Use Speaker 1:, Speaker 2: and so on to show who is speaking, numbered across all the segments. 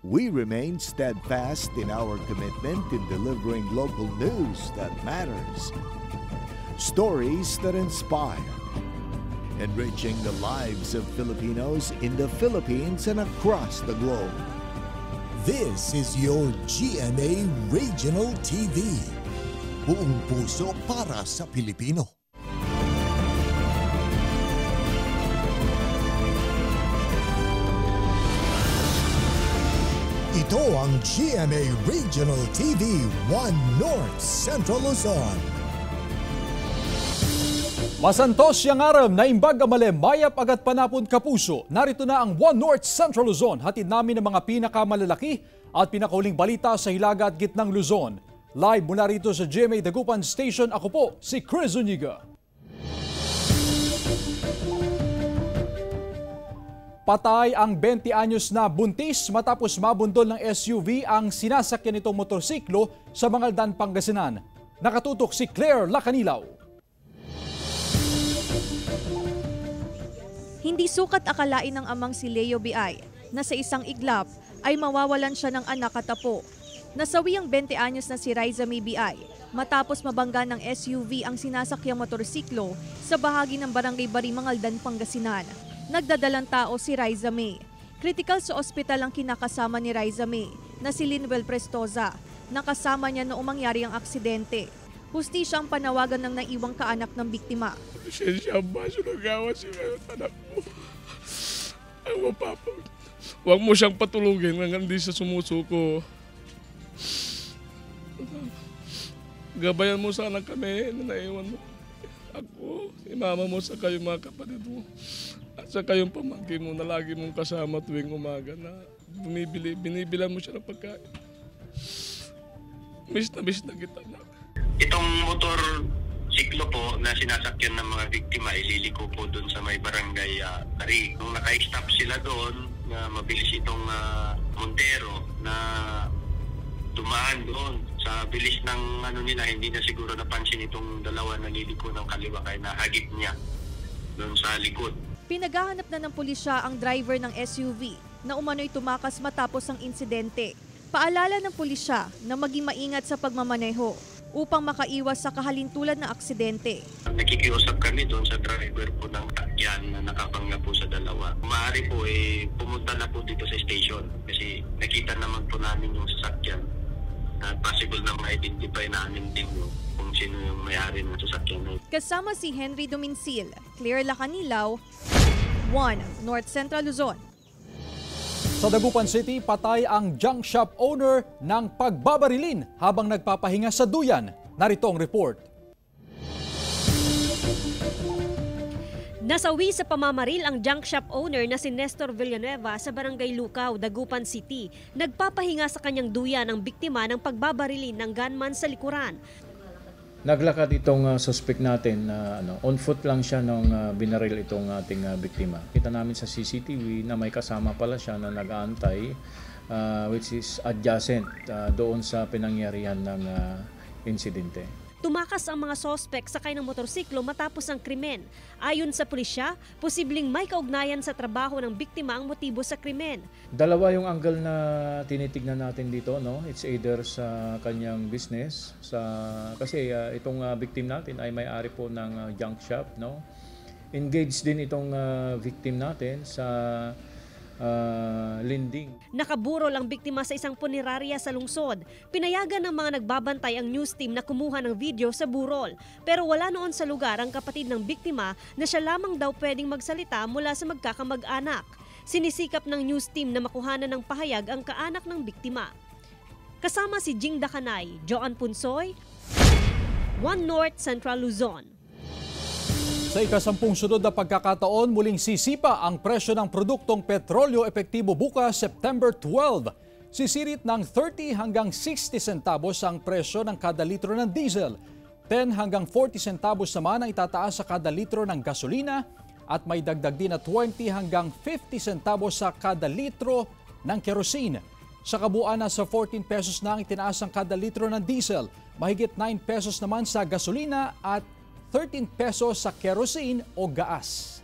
Speaker 1: We remain steadfast in our commitment in delivering local news that matters. Stories that inspire. Enriching the lives of Filipinos in the Philippines and across the globe.
Speaker 2: This is your GMA Regional TV. Buong puso para sa Pilipino. Ito ang GMA Regional TV 1 North Central Luzon.
Speaker 3: Masantos yang aram na imbag amale mayap agat panapon kapuso. Narito na ang 1 North Central Luzon. Hatid namin ang mga pinakamalalaki at pinakauling balita sa hilaga at gitnang Luzon. Live mula rito sa GMA Dagupan Station, ako po si Chris Zuniga. Patay ang 20 anyos na buntis matapos mabundol ng SUV ang sinasakyan nitong motorsiklo sa Mangaldan, Pangasinan. Nakatutok si Claire Lacanilaw.
Speaker 4: Hindi sukat akalain ng amang si Leo B.I. na sa isang iglap ay mawawalan siya ng anak at apo. Nasawi ang 20 anyos na si Riza May B.I. matapos mabangga ng SUV ang sinasakyang motorsiklo sa bahagi ng Barangay Bari, Mangaldan, Pangasinan. Nagdadalang tao si Riza May. Critical sa ospital ang kinakasama ni Riza May na si Linwell Prestoza. Nakasama niya noong mangyari ang aksidente. Hustisya ang panawagan ng naiwang kaanak ng biktima.
Speaker 5: Siya ba sunagawa siya anak mo? Ang mapapa. Huwag mo siyang patulugin hanggang hindi siya sumusuko. Gabayan mo sana kami na naiwan mo. Ako, imama mo sa kayong mga kapatid mo. At sa kayong pamangkin mo na lagi mong kasama tuwing umaga na binibilan mo siya ng pagkain. Miss na kita na.
Speaker 6: Itong motor siklo po na sinasakyan ng mga biktima ililiko po doon sa may barangay Bari. Nung naka-stop sila doon, mabilis itong Montero na dumaan doon. Sa bilis ng nila, hindi na siguro napansin itong dalawa na liliko ng kaliwa kaya nahagip niya doon sa likod.
Speaker 4: Pinaghahanap na ng pulisya ang driver ng SUV na umano'y tumakas matapos ang insidente. Paalala ng pulisya na maging maingat sa pagmamaneho upang makaiwas sa kahalintulad na aksidente.
Speaker 6: Nakikiusap kami doon sa driver po ng sakyan na nakabangga po sa dalawa. Maaari po pumunta na po dito sa station kasi nakita naman po namin yung sasakyan. Possible na ma-identify namin din kung sino yung may-ari ng sasakyan.
Speaker 4: Kasama si Henry Dominsil, Claire Lacanilaw, 1 North Central Luzon.
Speaker 3: Sa Dagupan City, patay ang junk shop owner ng pagbabarilin habang nagpapahinga sa duyan. Narito ang report.
Speaker 7: Nasawi sa pamamaril ang junk shop owner na si Nestor Villanueva sa Barangay Lucao, Dagupan City. Nagpapahinga sa kanyang duyan ang biktima ng pagbabarilin ng gunman sa likuran.
Speaker 8: Naglakad itong suspect natin na on foot lang siya nung binaril itong ating biktima. Kita namin sa CCTV na may kasama pala siya na nag-aantay which is adjacent doon sa pinangyarihan ng insidente.
Speaker 7: Tumakas ang mga sospek sakay ng motorsiklo matapos ang krimen. Ayon sa pulisya, posibleng may kaugnayan sa trabaho ng biktima ang motibo sa krimen.
Speaker 8: Dalawa yung angle na tinitignan natin dito, no? It's either sa kanyang business, kasi itong victim natin ay may-ari po ng junk shop, no? Engaged din itong victim natin sa lending.
Speaker 7: Nakaburol ang biktima sa isang punerarya sa lungsod. Pinayagan ng mga nagbabantay ang news team na kumuha ng video sa burol. Pero wala noon sa lugar ang kapatid ng biktima na siya lamang daw pwedeng magsalita mula sa magkakamag-anak. Sinisikap ng news team na makuhanan ng pahayag ang kaanak ng biktima. Kasama si Jing Dakanay, Joan Punsoy, 1 North Central Luzon.
Speaker 3: Sa ikasampung sunod na pagkakataon, muling sisipa ang presyo ng produktong petrolyo epektibo bukas September 12. Sisirit ng 30 hanggang 60 centavos ang presyo ng kada litro ng diesel. 10 hanggang 40 centavos naman ang itataas sa kada litro ng gasolina at may dagdag din na 20 hanggang 50 centavos sa kada litro ng kerosene. Sa kabuuan na sa 14 pesos na ang itinaas ang kada litro ng diesel. Mahigit 9 pesos naman sa gasolina at 13 pesos sa kerosene o gaas.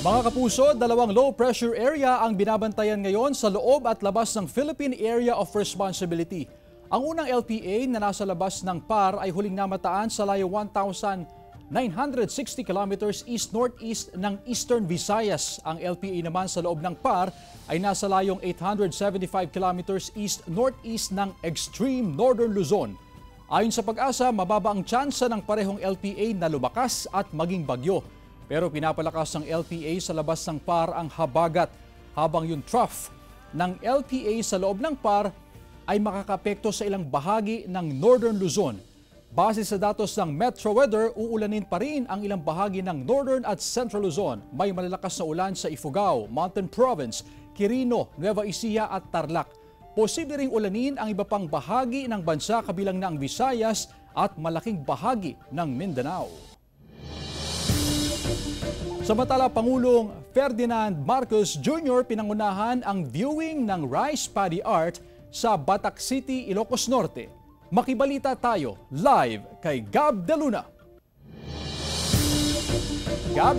Speaker 3: Mga kapuso, dalawang low-pressure area ang binabantayan ngayon sa loob at labas ng Philippine Area of Responsibility. Ang unang LPA na nasa labas ng PAR ay huling namataan sa layo 1,960 kilometers east-northeast ng Eastern Visayas. Ang LPA naman sa loob ng PAR ay nasa layong 875 kilometers east-northeast ng extreme northern Luzon. Ayon sa Pag-asa, mababa ang tsansa ng parehong LPA na lumakas at maging bagyo. Pero pinapalakas ng LPA sa labas ng PAR ang habagat, habang yung trough ng LPA sa loob ng PAR ay makakapekto sa ilang bahagi ng Northern Luzon. Base sa datos ng Metro Weather, uulanin pa rin ang ilang bahagi ng Northern at Central Luzon. May malalakas na ulan sa Ifugao, Mountain Province, Quirino, Nueva Ecija at Tarlac. Posible ring ulanin ang iba pang bahagi ng bansa kabilang na ang Visayas at malaking bahagi ng Mindanao. Samantala, Pangulong Ferdinand Marcos Jr. pinangunahan ang viewing ng Rice Paddy Art sa Batac City, Ilocos Norte. Makibalita tayo live kay Gab De Luna. Gab?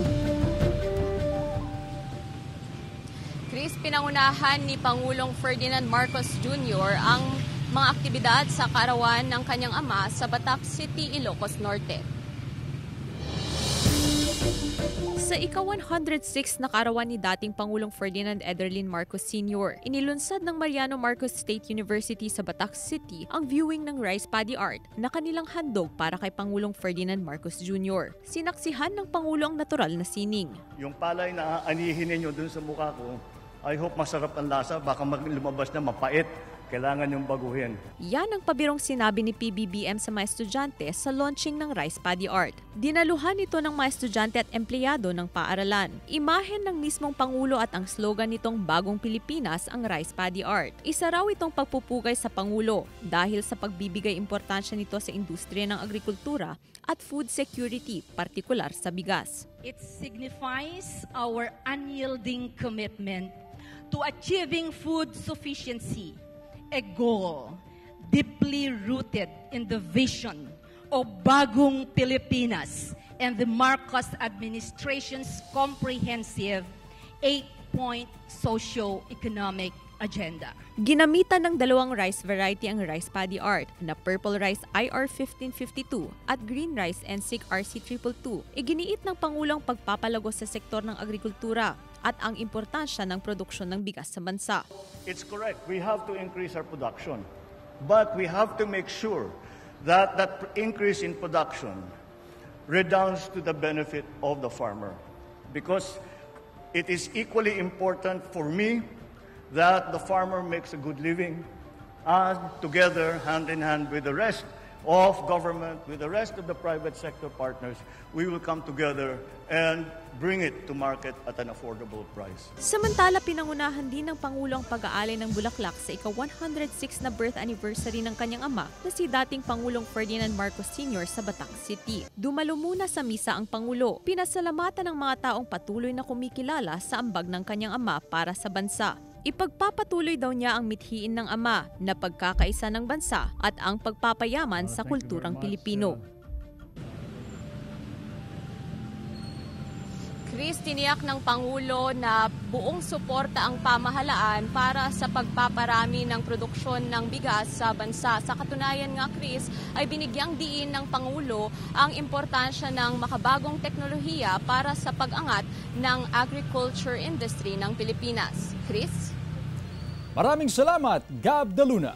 Speaker 9: Chris, pinangunahan ni Pangulong Ferdinand Marcos Jr. ang mga aktibidad sa kaarawan ng kanyang ama sa Batac City, Ilocos Norte. Sa ika-106 na kaarawan ni dating Pangulong Ferdinand Ederlin Marcos Sr., inilunsad ng Mariano Marcos State University sa Batac City ang viewing ng Rice Paddy Art na kanilang handog para kay Pangulong Ferdinand Marcos Jr. Sinaksihan ng Pangulo ang natural na sining.
Speaker 10: Yung palay na anihin ninyo dun sa mukha ko, I hope masarap ang lasa, baka lumabas na mapait. Kailangan yung baguhin.
Speaker 9: Yan ang pabirong sinabi ni PBBM sa mga estudyante sa launching ng Rice Paddy Art. Dinaluhan ito ng mga estudyante at empleyado ng paaralan. Imahen ng mismong Pangulo at ang slogan nitong Bagong Pilipinas ang Rice Paddy Art. Isa raw itong pagpupugay sa Pangulo dahil sa pagbibigay importansya nito sa industriya ng agrikultura at food security, partikular sa bigas.
Speaker 11: It signifies our unyielding commitment to achieving food sufficiency, a goal deeply rooted in the vision of Bagong Pilipinas and the Marcos administration's comprehensive 8-point socio-economic agenda.
Speaker 9: Ginamitan ng dalawang rice variety ang Rice Paddy Art na Purple Rice IR 1552 at Green Rice NSIC RC 222. Iginiit ng Pangulong pagpapalago sa sektor ng agrikultura at ang importansya ng produksyon ng bigas sa bansa.
Speaker 10: It's correct. We have to increase our production. But we have to make sure that that increase in production redounds to the benefit of the farmer. Because it is equally important for me that the farmer makes a good living, and together, hand in hand with the rest of government, with the rest of the private sector partners, we will come together and bring it to market at an affordable price.
Speaker 9: Samantala, pinangunahan din ng Pangulo ang pag-aalay ng bulaklak sa ika-106 na birth anniversary ng kanyang ama na si dating Pangulong Ferdinand Marcos Sr. sa Batac City. Dumalo muna sa misa ang Pangulo. Pinasalamatan ng mga taong patuloy na kumikilala sa ambag ng kanyang ama para sa bansa. Ipagpapatuloy daw niya ang mithiin ng ama na pagkakaisa ng bansa at ang pagpapayaman sa kulturang Pilipino. Chris, tiniyak ng Pangulo na buong suporta ang pamahalaan para sa pagpaparami ng produksyon ng bigas sa bansa. Sa katunayan nga, Chris, ay binigyang diin ng Pangulo ang importansya ng makabagong teknolohiya para sa pag-angat ng agriculture industry ng Pilipinas. Chris?
Speaker 3: Maraming salamat, Gab De Luna.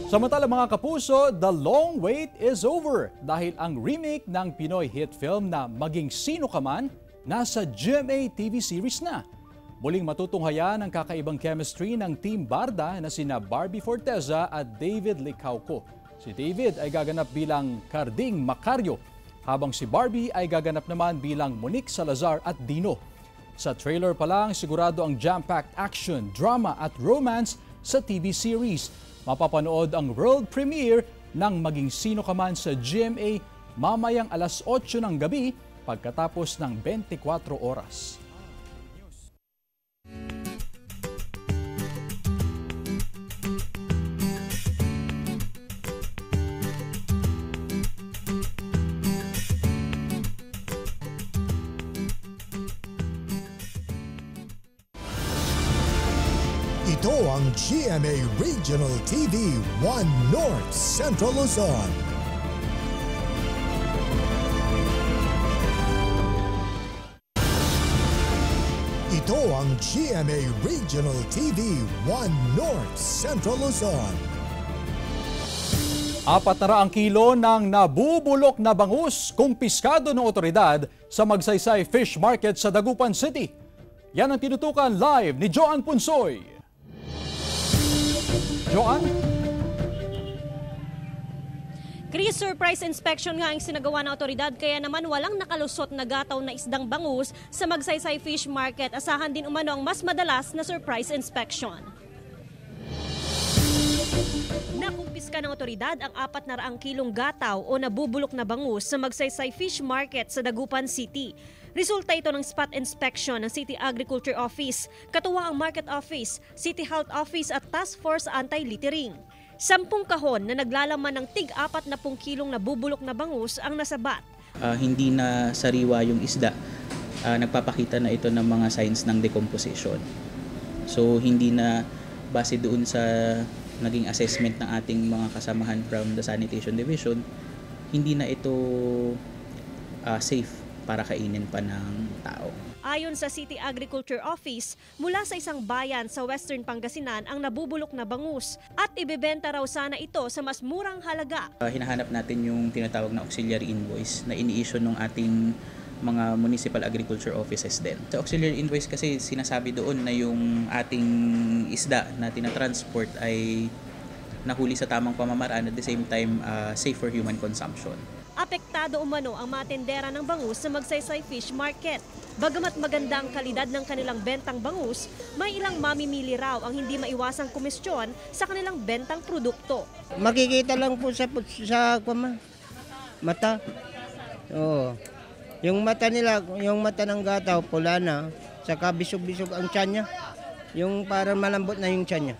Speaker 3: Samantala mga kapuso, the long wait is over dahil ang remake ng Pinoy hit film na Maging Sino Ka Man nasa GMA TV series na. Muling matutunghayan ang kakaibang chemistry ng Team Barda na sina Barbie Forteza at David Licauco. Si David ay gaganap bilang Carding Macario, habang si Barbie ay gaganap naman bilang Monique Salazar at Dino. Sa trailer pa lang, sigurado ang jam-packed action, drama at romance sa TV series. Mapapanood ang world premiere ng Maging Sino Ka Man sa GMA mamayang alas 8 ng gabi pagkatapos ng 24 oras.
Speaker 2: Ito ang GMA Regional TV 1 North Central Luzon. Ito ang GMA Regional TV 1 North Central Luzon.
Speaker 3: 400 kilo ng nabubulok na bangus kumpiskado ng otoridad sa Magsaysay Fish Market sa Dagupan City. Yan ang tinutukan live ni Joan Punsoy. Joan?
Speaker 7: Chris, surprise inspection nga ang sinagawa ng otoridad kaya naman walang nakalusot na gataw na isdang bangus sa Magsaysay Fish Market. Asahan din umano ang mas madalas na surprise inspection. Nakumpiska ng otoridad ang 400 kilong gataw o nabubulok na bangus sa Magsaysay Fish Market sa Dagupan City. Resulta ito ng spot inspection ng City Agriculture Office, katuwa ang Market Office, City Health Office at Task Force Anti-Littering. 10 kahon na naglalaman ng tig-40 kilong nabubulok na bangus ang nasabat.
Speaker 12: Hindi na sariwa yung isda. Nagpapakita na ito ng mga signs ng decomposition. So hindi na base doon sa naging assessment ng ating mga kasamahan from the Sanitation Division, hindi na ito safe para kainin pa ng tao.
Speaker 7: Ayon sa City Agriculture Office, mula sa isang bayan sa Western Pangasinan ang nabubulok na bangus at ibebenta raw sana ito sa mas murang halaga.
Speaker 12: Hinahanap natin yung tinatawag na auxiliary invoice na ini-issue ng ating mga municipal agriculture offices din. Sa auxiliary invoice kasi sinasabi doon na yung ating isda na tinatransport ay nahuli sa tamang pamamaraan at the same time safe for human consumption.
Speaker 7: Apektado umano ang mga tendera ng bangus sa Magsaysay Fish Market. Bagamat maganda ang kalidad ng kanilang bentang bangus, may ilang mamimili raw ang hindi maiwasang komisyon sa kanilang bentang produkto.
Speaker 13: Makikita lang po sa mata. Oo. Yung mata nila, yung mata ng gataw, pula na, saka bisog-bisog ang tiyan niya. Yung parang malambot na yung tiyan niya.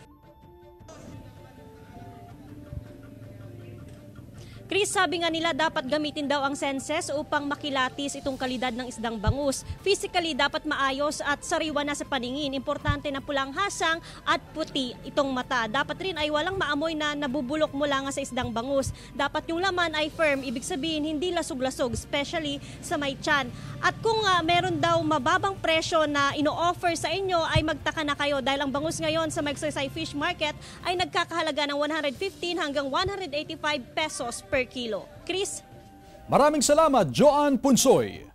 Speaker 7: Chris, sabi nga nila dapat gamitin daw ang senses upang makilatis itong kalidad ng isdang bangus. Physically dapat maayos at sariwa na sa paningin. Importante na pulang hasang at puti itong mata. Dapat rin ay walang maamoy na nabubulok mula nga sa isdang bangus. Dapat yung laman ay firm, ibig sabihin hindi lasog-lasog, especially sa may tiyan. At kung meron daw mababang presyo na ino-offer sa inyo ay magtaka na kayo dahil ang bangus ngayon sa Magsaysay Fish Market ay nagkakahalaga ng 115 hanggang 185 pesos per kilo. Chris?
Speaker 3: Maraming salamat, Joan Punsoy.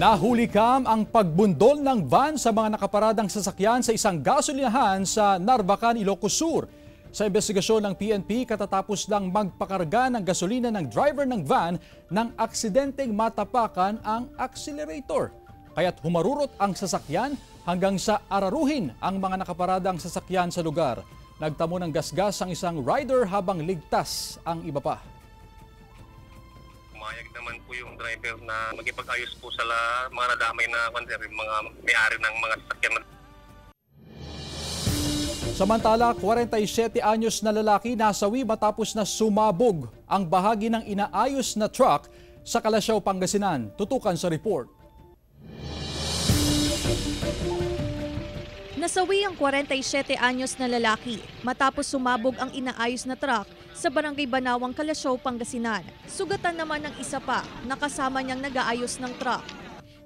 Speaker 3: Nahulikam ang pagbundol ng van sa mga nakaparadang sasakyan sa isang gasolinahan sa Narvacan, Ilocos Sur. Sa investigasyon ng PNP, katatapos lang magpakarga ng gasolina ng driver ng van nang aksidenteng matapakan ang accelerator. Kaya't humarurot ang sasakyan hanggang sa araruhin ang mga nakaparadang sasakyan sa lugar. Nagtamo ng gasgas ang isang rider habang ligtas ang iba pa.
Speaker 6: Pumayag naman po yung driver na magipag-ayos po sa mga nadamay na mga may-ari ng mga sasakyan.
Speaker 3: Samantala, 47 anyos na lalaki nasawi matapos na sumabog ang bahagi ng inaayos na truck sa Kalasyaw, Pangasinan. Tutukan sa report.
Speaker 4: Nasawi ang 47 anyos na lalaki matapos sumabog ang inaayos na truck sa Barangay Banawang, Kalasyaw, Pangasinan. Sugatan naman ng isa pa na kasama niyang nag-aayos ng truck.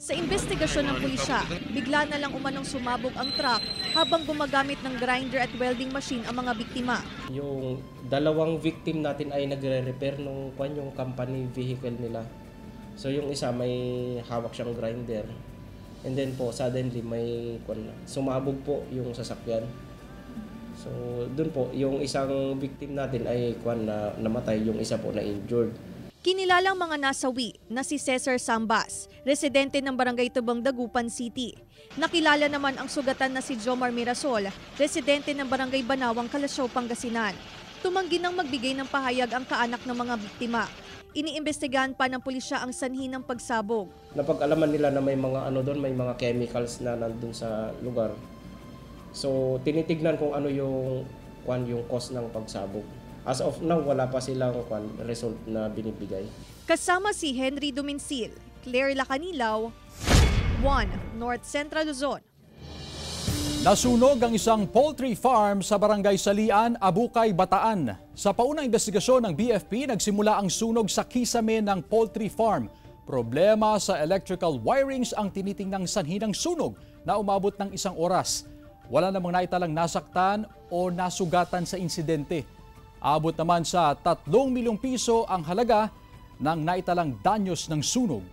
Speaker 4: Sa investigasyon ng pulisya, bigla na lang umanong sumabog ang truck habang gumagamit ng grinder at welding machine ang mga biktima.
Speaker 14: Yung dalawang victim natin ay nagre-repair nung yung company vehicle nila. So yung isa may hawak siyang grinder. And then po, suddenly may sumabog po yung sasakyan. So doon po, yung isang victim natin ay namatay, yung isa po na injured.
Speaker 4: Kinilalang mga nasawi na si Cesar Sambas, residente ng Barangay Tubang, Dagupan City. Nakilala naman ang sugatan na si Jomar Mirasol, residente ng Barangay Banawang, Kalasyaw, Pangasinan. Tumanggi nang magbigay ng pahayag ang kaanak ng mga biktima. Iniimbestigahan pa ng pulisya ang sanhi ng pagsabog. Napag-alaman
Speaker 14: nila na may mga doon, may mga chemicals na nandun sa lugar. So tinitignan kung ano yung cause ng pagsabog. As of now, wala pa silang result na binibigay.
Speaker 4: Kasama si Henry Duminsil, Claire Lacanilaw, 1 North Central Luzon.
Speaker 3: Nasunog ang isang poultry farm sa barangay Salian, Abukay, Bataan. Sa paunang investigasyon ng BFP, nagsimula ang sunog sa kisame ng poultry farm. Problema sa electrical wirings ang tinitingnang sanhi ng sunog na umabot ng 1 oras. Wala namang naitalang nasaktan o nasugatan sa insidente. Abot naman sa 3 milyong piso ang halaga ng naitalang danyos ng sunog.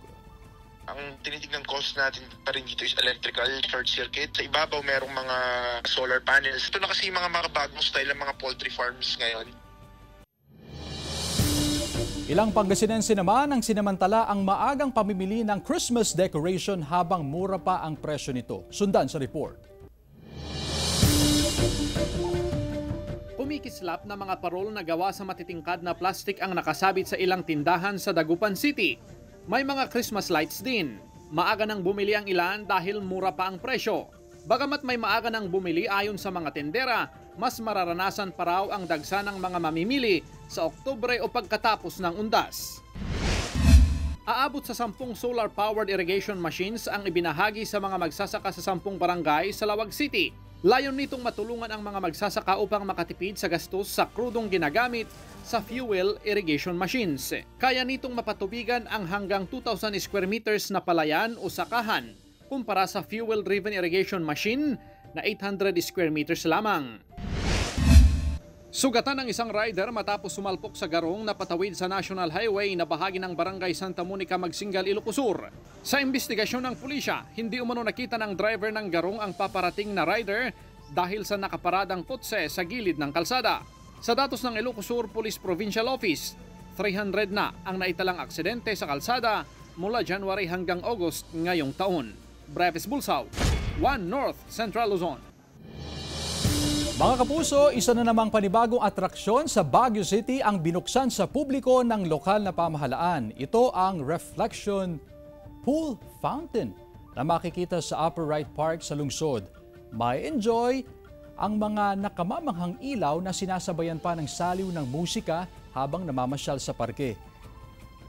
Speaker 15: Ang tinitignan cause natin pa rin dito is electrical short circuit. Sa ibabaw merong mga solar panels. Ito na kasi yung mga bagong style ng mga poultry farms ngayon.
Speaker 3: Ilang Pangasinense naman ang sinamantala ang maagang pamimili ng Christmas decoration habang mura pa ang presyo nito. Sundan sa report.
Speaker 16: Pumikislap na mga parol na gawa sa matitingkad na plastik ang nakasabit sa ilang tindahan sa Dagupan City. May mga Christmas lights din. Maaga nang bumili ang ilan dahil mura pa ang presyo. Bagamat may maaga nang bumili ayon sa mga tendera, mas mararanasan pa raw ang dagsa ng mga mamimili sa Oktubre o pagkatapos ng undas. Aabot sa 10 solar-powered irrigation machines ang ibinahagi sa mga magsasaka sa 10 barangay sa Lawag City. Layon nitong matulungan ang mga magsasaka upang makatipid sa gastos sa krudong ginagamit sa fuel irrigation machines. Kaya nitong mapatubigan ang hanggang 2,000 square meters na palayan o sakahan kumpara sa fuel-driven irrigation machine na 800 square meters lamang. Sugatan ng isang rider matapos sumalpok sa garong na patawid sa National Highway na bahagi ng Barangay Santa Monica, Magsingal, Ilocos. Sa investigasyon ng pulisya, hindi umano nakita ng driver ng garong ang paparating na rider dahil sa nakaparadang kotse sa gilid ng kalsada. Sa datos ng Ilocos Police Provincial Office, 300 na ang naitalang aksidente sa kalsada mula January hanggang August ngayong taon. Breves Bulsaw, 1 North Central Luzon.
Speaker 3: Mga kapuso, isa na namang panibagong atraksyon sa Baguio City ang binuksan sa publiko ng lokal na pamahalaan. Ito ang Reflection Pool Fountain na makikita sa Upper Wright Park sa lungsod. May enjoy ang mga nakamamanghang ilaw na sinasabayan pa ng saliw ng musika habang namamasyal sa parke.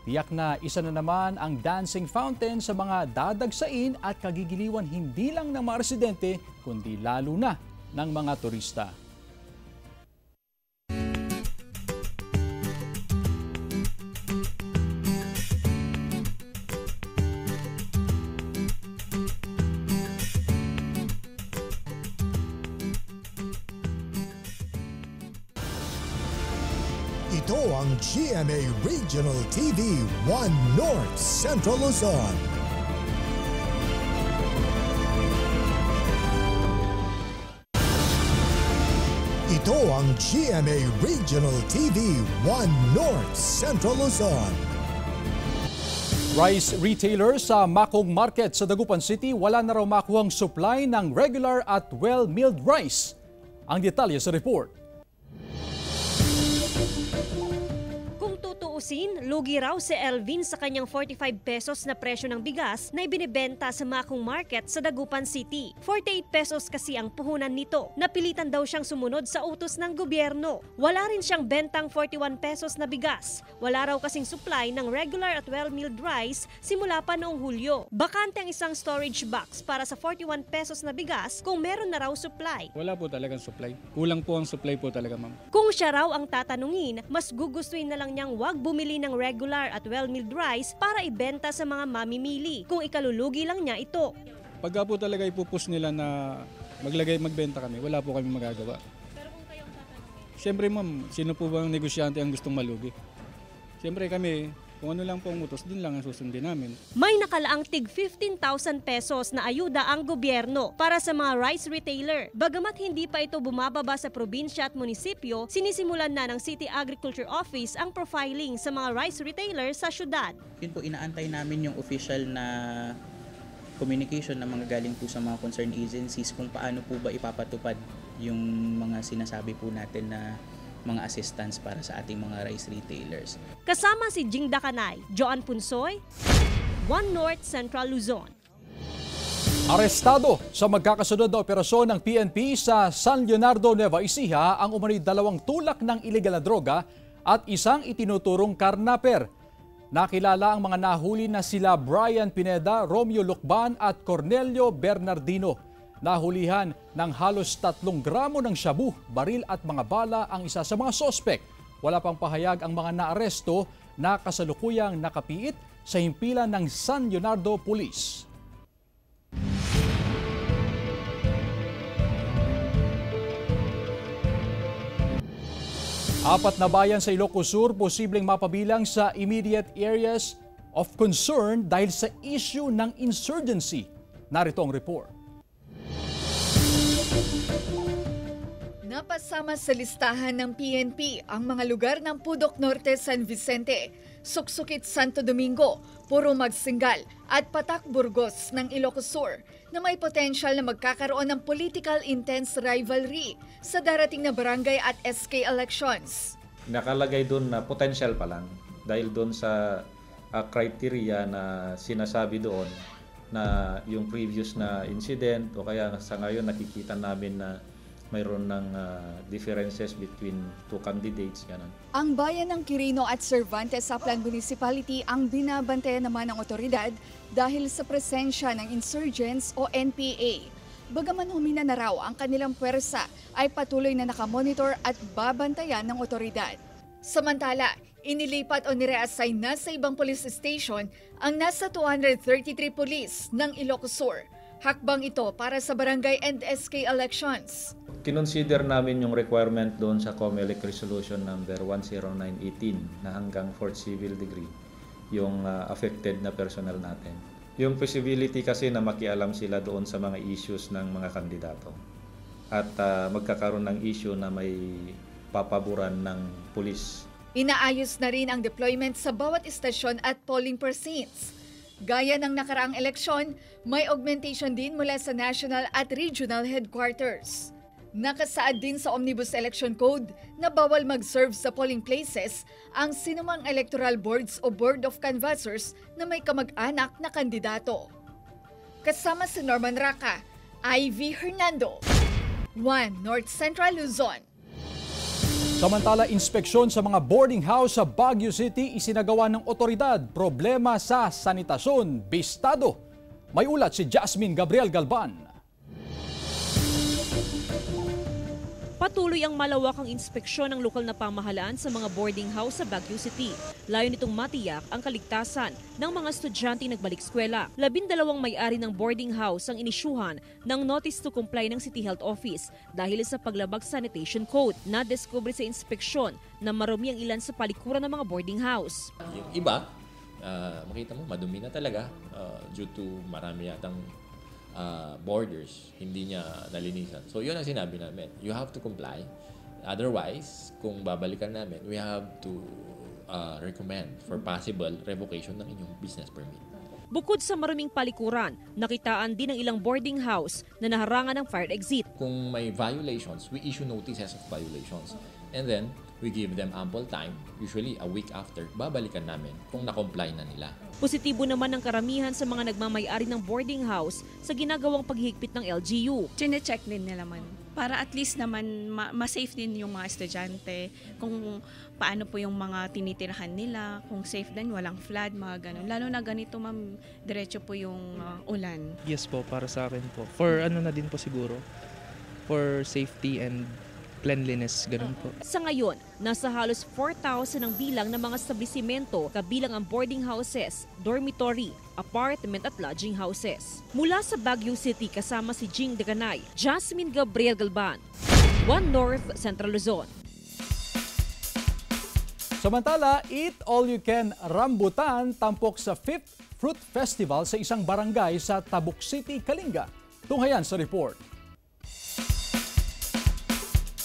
Speaker 3: Tiyak na isa na naman ang dancing fountain sa mga dadagsain at kagigiliwan hindi lang ng mga residente kundi lalo na ng mga turista.
Speaker 2: Ito ang GMA Regional TV 1 North Central Luzon. Ito ang GMA Regional TV 1 North Central Luzon.
Speaker 3: Rice retailer sa Makong Market sa Dagupan City wala na raw makuhang supply ng regular at well-milled rice. Ang detalye sa report.
Speaker 7: Lugi raw si Elvin sa kanyang 45 pesos na presyo ng bigas na ibinibenta sa Makong Market sa Dagupan City. 48 pesos kasi ang puhunan nito. Napilitan daw siyang sumunod sa utos ng gobyerno. Wala rin siyang bentang 41 pesos na bigas. Wala raw kasing supply ng regular at well-milled rice simula pa noong Hulyo. Bakante ang isang storage box para sa 41 pesos na bigas kung meron na raw supply.
Speaker 17: Wala po talagang supply. Kulang po ang supply po talaga, ma'am.
Speaker 7: Kung siya raw ang tatanungin, mas gugustuhin na lang niyang wag bumili ng regular at well-milled rice para ibenta sa mga mamimili kung ikalulugi lang niya ito.
Speaker 17: Pagka po talaga ipupus nila na magbenta kami, wala po kami magagawa. Siyempre ma'am, sino po bang negosyante ang gustong malugi? Siyempre kami, kung ano lang po ang utos, din lang ang susundin namin.
Speaker 7: May nakalaang tig 15,000 pesos na ayuda ang gobyerno para sa mga rice retailer. Bagamat hindi pa ito bumababa sa probinsya at munisipyo, sinisimulan na ng City Agriculture Office ang profiling sa mga rice retailer sa syudad.
Speaker 12: Yun po, inaantay namin yung official na communication na mga galing po sa mga concerned agencies kung paano po ba ipapatupad yung mga sinasabi po natin na mga assistance para sa ating mga rice retailers.
Speaker 7: Kasama si Jing Dakanay, Joan Punsoy, 1 North Central Luzon.
Speaker 3: Arestado sa magkakasunod na operasyon ng PNP sa San Leonardo, Nueva Ecija ang umano'y 2 tulak ng ilegal na droga at isang itinuturong karnaper. Nakilala ang mga nahuli na sila Brian Pineda, Romeo Lucban at Cornelio Bernardino. Nahulihan ng halos 3 gramo ng shabu, baril at mga bala ang isa sa mga sospek. Wala pang pahayag ang mga naaresto na kasalukuyang nakapiit sa himpilan ng San Leonardo Police. Apat na bayan sa Ilocos Sur posibleng mapabilang sa immediate areas of concern dahil sa issue ng insurgency. Narito ang report.
Speaker 18: Napasama sa listahan ng PNP ang mga lugar ng Pudok Norte, San Vicente, Suksukit, Santo Domingo, Puro Magsingal at Patak, Burgos ng Ilocos Sur na may potensyal na magkakaroon ng political intense rivalry sa darating na barangay at SK elections.
Speaker 8: Nakalagay doon na potential pa lang dahil doon sa criteria na sinasabi doon na yung previous na incident o kaya sa ngayon nakikita namin na mayroon ng differences between 2 candidates. Ganun.
Speaker 18: Ang bayan ng Quirino at Cervantes Saplan Municipality ang binabantayan naman ng otoridad dahil sa presensya ng insurgents o NPA. Bagaman humina na raw ang kanilang puwersa ay patuloy na nakamonitor at babantayan ng otoridad. Samantala, inilipat o nire-assign na sa ibang police station ang nasa 233 police ng Ilocos Sur. Hakbang ito para sa barangay and SK elections.
Speaker 8: Kinonsider namin yung requirement doon sa COMELEC Resolution number 10918 na hanggang 4th civil degree yung affected na personnel natin. Yung possibility kasi na makialam sila doon sa mga issues ng mga kandidato at magkakaroon ng issue na may papaboran ng pulis.
Speaker 18: Inaayos na rin ang deployment sa bawat istasyon at polling precincts. Gaya ng nakaraang eleksyon, may augmentation din mula sa national at regional headquarters. Nakasaad din sa Omnibus Election Code na bawal mag-serve sa polling places ang sinumang electoral boards o board of canvassers na may kamag-anak na kandidato. Kasama si Norman Raca, Ivy Hernando, 1 North Central Luzon.
Speaker 3: Samantala, inspeksyon sa mga boarding house sa Baguio City isinagawa ng otoridad. Problema sa sanitasyon, bistado. May ulat si Jasmine Gabriel Galban.
Speaker 7: Patuloy ang malawakang inspeksyon ng lokal na pamahalaan sa mga boarding house sa Baguio City. Layo nitong matiyak ang kaligtasan ng mga estudyante nagbalik eskwela. 12 may-ari ng boarding house ang inisyuhan ng notice to comply ng City Health Office dahil sa paglabag sanitation code. Nadiskubre sa inspeksyon na marumi ang ilan sa palikuran ng mga boarding house.
Speaker 19: Yung iba, makita mo madumi na talaga due to marami yatang borders, hindi niya nalinisan. So yun ang sinabi namin. You have to comply. Otherwise, kung babalikan namin, we have to recommend for possible revocation ng inyong business permit.
Speaker 7: Bukod sa maruming palikuran, nakitaan din ang ilang boarding house na naharangan ng fire exit.
Speaker 19: Kung may violations, we issue notices of violations. And then, we give them ample time, usually a week after, babalikan namin kung na-comply na nila.
Speaker 7: Positibo naman ang karamihan sa mga nagmamay-ari ng boarding house sa ginagawang paghihigpit ng LGU.
Speaker 20: Chine-check din nila man para at least naman ma-safe din yung mga estudyante, kung paano po yung mga tinitirahan nila, kung safe din, walang flood, mga ganun. Lalo na ganito ma'am, diretso po yung ulan.
Speaker 21: Yes po, para sa akin po. For ano na din po siguro, for safety and cleanliness, ganun po.
Speaker 7: Sa ngayon, nasa halos 4,000 ang bilang ng mga establisimento kabilang ang boarding houses, dormitory, apartment at lodging houses. Mula sa Baguio City kasama si Jing Deganay, Jasmine Gabriel Galban, 1 North Central Luzon.
Speaker 3: Samantala, Eat All You Can Rambutan tampok sa 5th Fruit Festival sa isang barangay sa Tabuk City, Kalinga. Tunghayan sa report.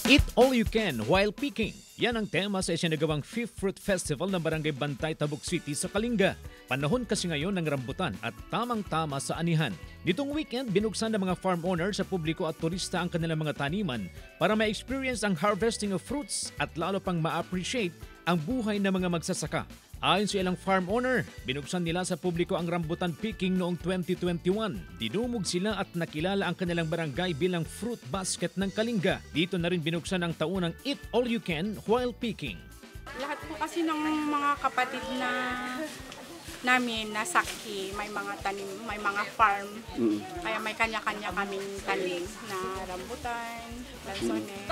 Speaker 22: Eat all you can while picking. Yan ang tema sa isinagawang 5th Fruit Festival ng Barangay Bantay, Tabuk City sa Kalinga. Panahon kasi ngayon ng rambutan at tamang-tama sa anihan. Nitong weekend, binuksan ng mga farm owners sa publiko at turista ang kanilang mga taniman para ma-experience ang harvesting of fruits at lalo pang ma-appreciate ang buhay ng mga magsasaka. Ayon sa ilang farm owner, binuksan nila sa publiko ang rambutan picking noong 2021. Dinumog sila at nakilala ang kanilang barangay bilang fruit basket ng Kalinga. Dito na rin binuksan ang taunang Eat All You Can while picking.
Speaker 23: Lahat po kasi ng mga kapatid na
Speaker 1: namin na saki, may mga tanim, may mga farm. Kaya may kanya-kanya kaming tanim na rambutan, lansones.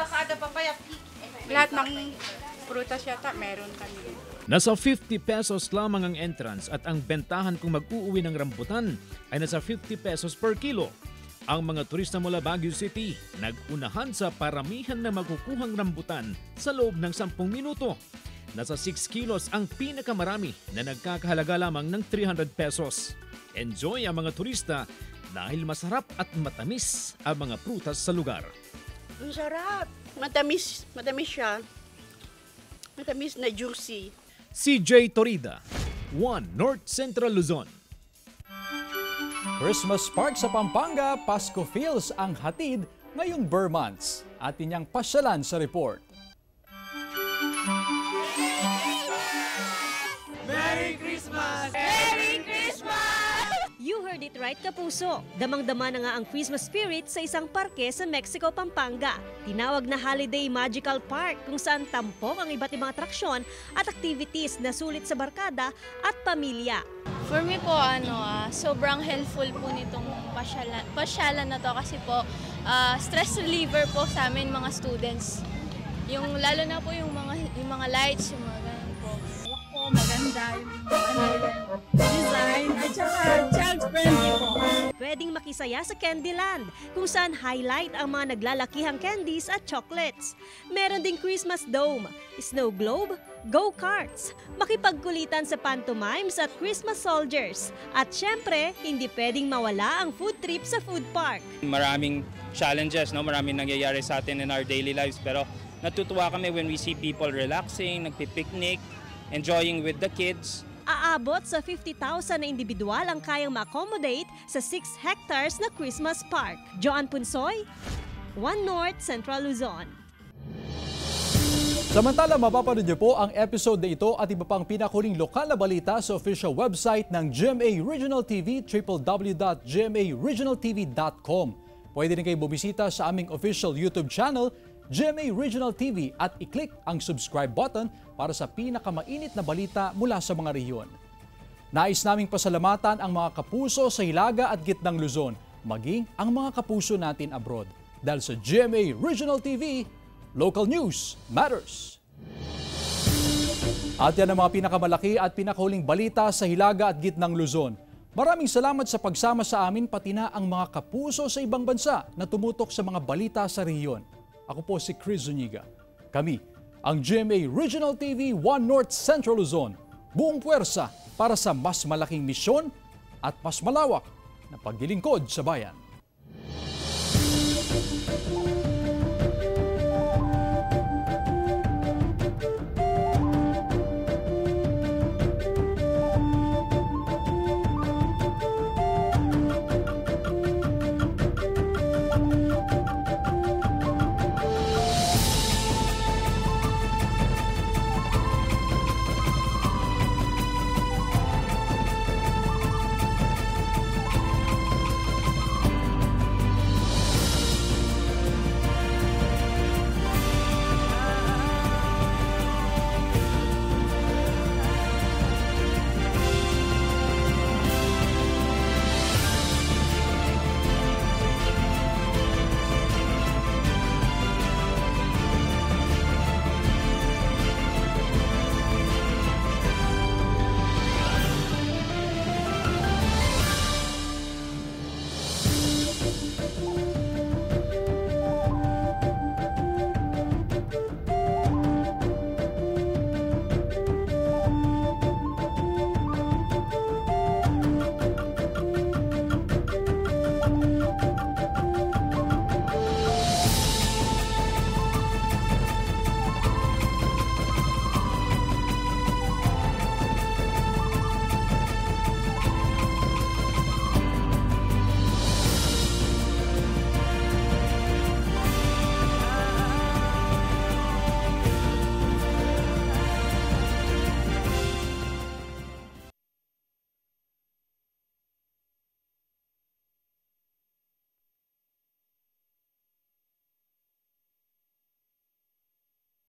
Speaker 1: Lahat ng prutas yata meron kami.
Speaker 22: Nasa 50 pesos lamang ang entrance at ang bentahan kung mag-uuwi ng rambutan ay nasa 50 pesos per kilo. Ang mga turista mula Baguio City nag-unahan sa paramihan na makukuhang rambutan sa loob ng 10 minuto. Nasa 6 kilos ang pinakamarami na nagkakahalaga lamang ng 300 pesos. Enjoy ang mga turista dahil masarap at matamis ang mga prutas sa lugar.
Speaker 5: Ang sarap. Matamis siya. Matamis na juicy.
Speaker 22: CJ Torida, 1 North Central Luzon.
Speaker 3: Christmas Park sa Pampanga, Pasko Feels ang hatid ngayong Burr months. Atin niyang pasyalan sa report.
Speaker 23: Merry Christmas! Merry Christmas!
Speaker 7: You heard it right, kapuso. Damang-dama na nga ang Christmas spirit sa isang parke sa Mexico, Pampanga. Tinawag na Holiday Magical Park kung saan tampok ang iba't ibang atraksyon at activities na sulit sa barkada at pamilya.
Speaker 24: For me po, sobrang helpful po nitong pasyalan na to kasi po stress reliever po sa amin mga students. Lalo na po yung mga lights, yung mga ganun po.
Speaker 23: Maganda yung design at saka child-friendly po.
Speaker 7: Pwedeng makisaya sa Candyland, kung saan highlight ang mga naglalakihang candies at chocolates. Meron ding Christmas Dome, Snow Globe, go-karts, makipagkulitan sa pantomimes at Christmas soldiers. At syempre, hindi pwedeng mawala ang food trip sa food park.
Speaker 25: Maraming challenges, maraming nangyayari sa atin in our daily lives, pero natutuwa kami when we see people relaxing, nagpipiknik, enjoying with the kids.
Speaker 7: Aabot sa 50,000 na individual ang kayang ma-accommodate sa 6 hectares na Christmas Park. Joan Punsoy, 1 North Central Luzon.
Speaker 3: Samantala, mapapanood niyo po ang episode na ito at iba pang pinakuling lokal na balita sa official website ng GMA Regional TV, www.gmaregionaltv.com. Pwede rin kayo bumisita sa aming official YouTube channel, GMA Regional TV, at i-click ang subscribe button para sa pinakamainit na balita mula sa mga rehiyon. Nais naming pasalamatan ang mga kapuso sa Hilaga at Gitnang Luzon, maging ang mga kapuso natin abroad. Dahil sa GMA Regional TV, local news matters. At yan ang mga pinakamalaki at pinakahuling balita sa Hilaga at Gitnang Luzon. Maraming salamat sa pagsama sa amin, pati na ang mga kapuso sa ibang bansa na tumutok sa mga balita sa rehiyon. Ako po si Chris Zuniga. Kami, ang GMA Regional TV 1 North Central Luzon. Buong puwersa para sa mas malaking misyon at mas malawak na paglilingkod sa bayan.